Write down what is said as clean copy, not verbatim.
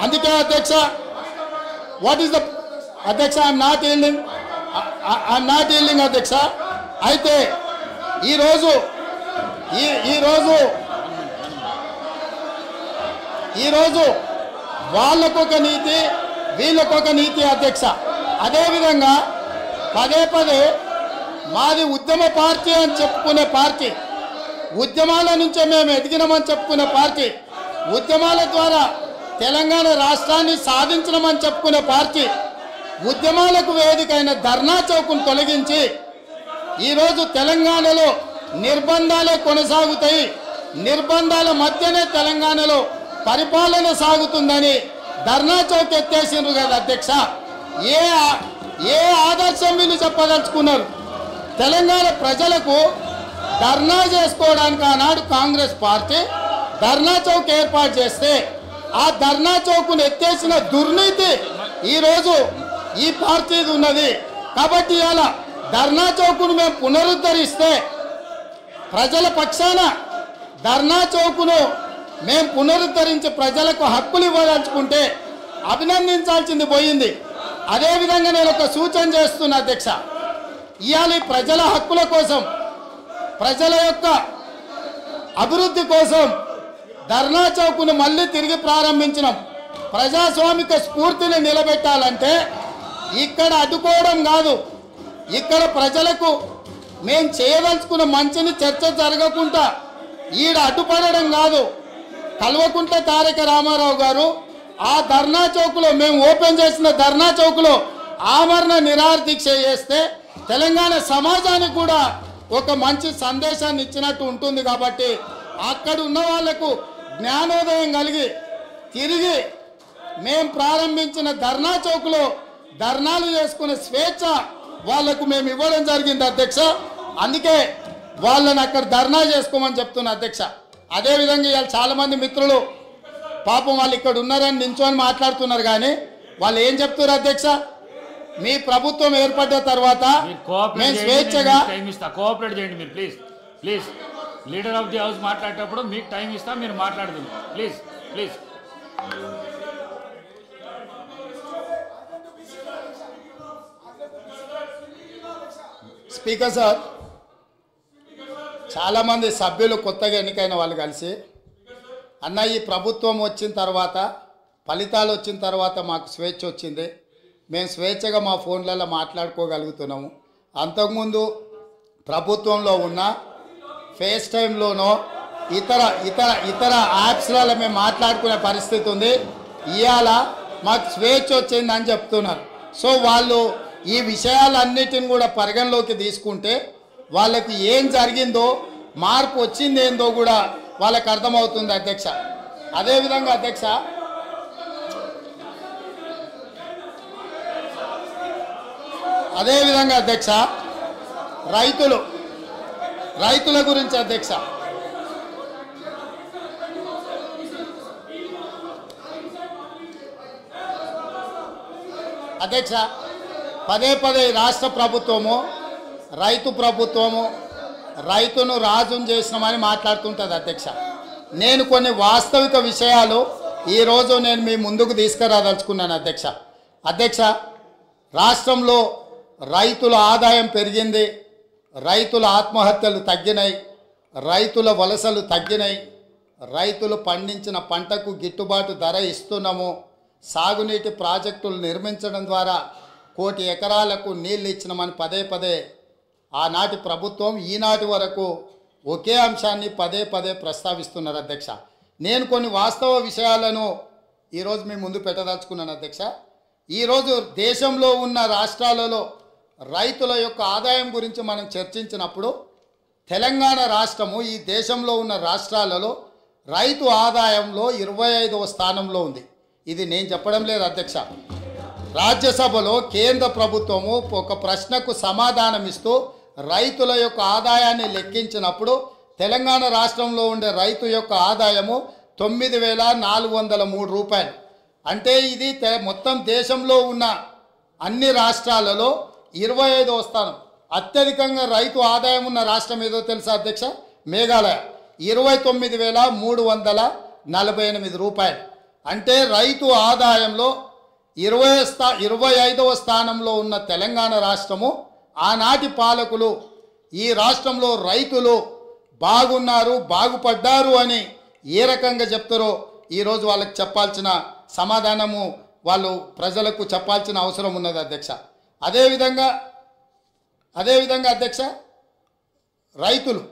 అందుకే అధ్యక్ష what is the అధ్యక్ష ఐఎమ్ నాట్ ఈల్డింగ్ అధ్యక్ష. అయితే ఈరోజు వాళ్ళకొక నీతి వీళ్ళకొక నీతి అధ్యక్ష. అదేవిధంగా పదే పదే మాది ఉద్యమ పార్టీ అని చెప్పుకునే పార్టీ, ఉద్యమాల నుంచే మేము ఎదిగినామని చెప్పుకునే పార్టీ, ఉద్యమాల ద్వారా తెలంగాణ రాష్ట్రాన్ని సాధించడమని చెప్పుకునే పార్టీ ఉద్యమాలకు వేదికైన ధర్నా చౌక్ను తొలగించి ఈరోజు తెలంగాణలో నిర్బంధాలే కొనసాగుతాయి, నిర్బంధాల మధ్యనే తెలంగాణలో పరిపాలన సాగుతుందని ధర్నా చౌక్ ఎత్తేసిండ్రు కదా అధ్యక్ష. ఏ ఆదర్శం వీళ్ళు చెప్పదలుచుకున్నారు? తెలంగాణ ప్రజలకు ధర్నా చేసుకోవడానికి ఆనాడు కాంగ్రెస్ పార్టీ ధర్నా చౌక్ ఏర్పాటు చేస్తే ఆ ధర్నా చౌక్ను ఎత్తేసిన దుర్నీతి ఈరోజు ఈ పార్టీది ఉన్నది. కాబట్టి ఇలా ధర్నా చౌక్ను మేము పునరుద్ధరిస్తే ప్రజల పక్షాన ధర్నా చౌక్ను మేము పునరుద్ధరించి ప్రజలకు హక్కులు ఇవ్వదలుచుకుంటే అభినందించాల్సింది పోయింది. అదేవిధంగా నేను ఒక సూచన చేస్తున్నా అధ్యక్ష. ఇవాళ ప్రజల హక్కుల కోసం, ప్రజల యొక్క అభివృద్ధి కోసం ధర్నా చౌక్ను మళ్ళీ తిరిగి ప్రారంభించినాం. ప్రజాస్వామిక స్ఫూర్తిని నిలబెట్టాలంటే ఇక్కడ అడ్డుకోవడం కాదు, ఇక్కడ ప్రజలకు మేము చేయదలుచుకున్న మంచిని చర్చ జరగకుండా ఈడ అడ్డుపడడం కాదు. కల్వకుంట్ల తారక రామారావు గారు ఆ ధర్నా చౌక్లో, మేము ఓపెన్ చేసిన ధర్నా చౌక్లో ఆమరణ నిరాహార దీక్ష చేస్తే తెలంగాణ సమాజానికి కూడా ఒక మంచి సందేశాన్ని ఇచ్చినట్టు ఉంటుంది. కాబట్టి అక్కడ ఉన్న వాళ్లకు జ్ఞానోదయం కలిగి తిరిగి మేము ప్రారంభించిన ధర్నా చౌక్లో ధర్నాలు చేసుకునే స్వేచ్ఛ వాళ్లకు మేము ఇవ్వడం జరిగింది అధ్యక్ష. అందుకే వాళ్ళని అక్కడ ధర్నా చేసుకోమని చెప్తున్నా అధ్యక్ష. అదేవిధంగా ఇవాళ చాలామంది మిత్రులు పాపం వాళ్ళు ఇక్కడ ఉన్నారని నించోని మాట్లాడుతున్నారు, కానీ వాళ్ళు ఏం చెప్తున్నారు అధ్యక్ష? మీ ప్రభుత్వం ఏర్పడ్డ తర్వాత మేము స్వేచ్ఛగా కోఆపరేట్ చేయండి మీరు, please please. Leader of the house మాట్లాడేటప్పుడు మీకు టైం ఇస్తా, మీరు మాట్లాడుతుంది ప్లీజ్ ప్లీజ్. స్పీకర్ సార్, చాలామంది సభ్యులు కొత్తగా ఎన్నికైన వాళ్ళు కలిసి అన్న ఈ ప్రభుత్వం వచ్చిన తర్వాత, ఫలితాలు వచ్చిన తర్వాత మాకు స్వేచ్ఛ వచ్చింది, మేము స్వేచ్ఛగా మా ఫోన్లలో మాట్లాడుకోగలుగుతున్నాము. అంతకుముందు ప్రభుత్వంలో ఉన్న ఫేస్ టైంలోనో ఇతర ఇతర ఇతర యాప్స్లలో మేము మాట్లాడుకునే పరిస్థితి ఉంది. ఇవాళ మాకు స్వేచ్ఛ వచ్చిందని చెప్తున్నారు. సో వాళ్ళు ఈ విషయాలన్నిటిని కూడా పరిగణలోకి తీసుకుంటే వాళ్ళకి ఏం జరిగిందో, మార్పు వచ్చింది ఏందో కూడా వాళ్ళకి అర్థమవుతుంది అధ్యక్ష. అదేవిధంగా అధ్యక్ష, రైతుల గురించి అధ్యక్ష, పదే పదే రాష్ట్ర ప్రభుత్వము, రైతు ప్రభుత్వము, రైతును రాజును చేసినామని మాట్లాడుతుంటుంది అధ్యక్ష. నేను కొన్ని వాస్తవిక విషయాలు ఈరోజు నేను మీ ముందుకు తీసుకురాదలుచుకున్నాను అధ్యక్ష. రాష్ట్రంలో రైతుల ఆదాయం పెరిగింది, రైతుల ఆత్మహత్యలు తగ్గినాయి, రైతుల వలసలు తగ్గినాయి, రైతులు పండించిన పంటకు గిట్టుబాటు ధర ఇస్తున్నాము, సాగునీటి ప్రాజెక్టులు నిర్మించడం ద్వారా 1 కోటి ఎకరాలకు నీళ్ళు ఇచ్చినామని పదే పదే ఆనాటి ప్రభుత్వం ఈనాటి వరకు ఒకే అంశాన్ని పదే పదే ప్రస్తావిస్తున్నారు అధ్యక్ష. నేను కొన్ని వాస్తవ విషయాలను ఈరోజు మీ ముందు పెట్టదలుచుకున్నాను అధ్యక్ష. ఈరోజు దేశంలో ఉన్న రాష్ట్రాలలో రైతుల యొక్క ఆదాయం గురించి మనం చర్చించినప్పుడు తెలంగాణ రాష్ట్రము ఈ దేశంలో ఉన్న రాష్ట్రాలలో రైతు ఆదాయంలో 25వ స్థానంలో ఉంది. ఇది నేను చెప్పడం లేదు అధ్యక్ష. రాజ్యసభలో కేంద్ర ప్రభుత్వము ఒక ప్రశ్నకు సమాధానం ఇస్తూ రైతుల యొక్క ఆదాయాన్ని లెక్కించినప్పుడు తెలంగాణ రాష్ట్రంలో ఉండే రైతు యొక్క ఆదాయము 9,403 రూపాయలు. అంటే ఇది మొత్తం దేశంలో ఉన్న అన్ని రాష్ట్రాలలో 25వ స్థానం. అత్యధికంగా రైతు ఆదాయం ఉన్న రాష్ట్రం ఏదో తెలుసా అధ్యక్ష? మేఘాలయ 29,348 రూపాయలు. అంటే రైతు ఆదాయంలో 25వ స్థానంలో ఉన్న తెలంగాణ రాష్ట్రము ఆనాటి పాలకులు ఈ రాష్ట్రంలో రైతులు బాగున్నారు బాగుపడ్డారు అని ఏ రకంగా చెప్తారో ఈరోజు వాళ్ళకి చెప్పాల్సిన సమాధానము వాళ్ళు ప్రజలకు చెప్పాల్సిన అవసరం ఉన్నది అధ్యక్ష. అదేవిధంగా అధ్యక్ష రైతులు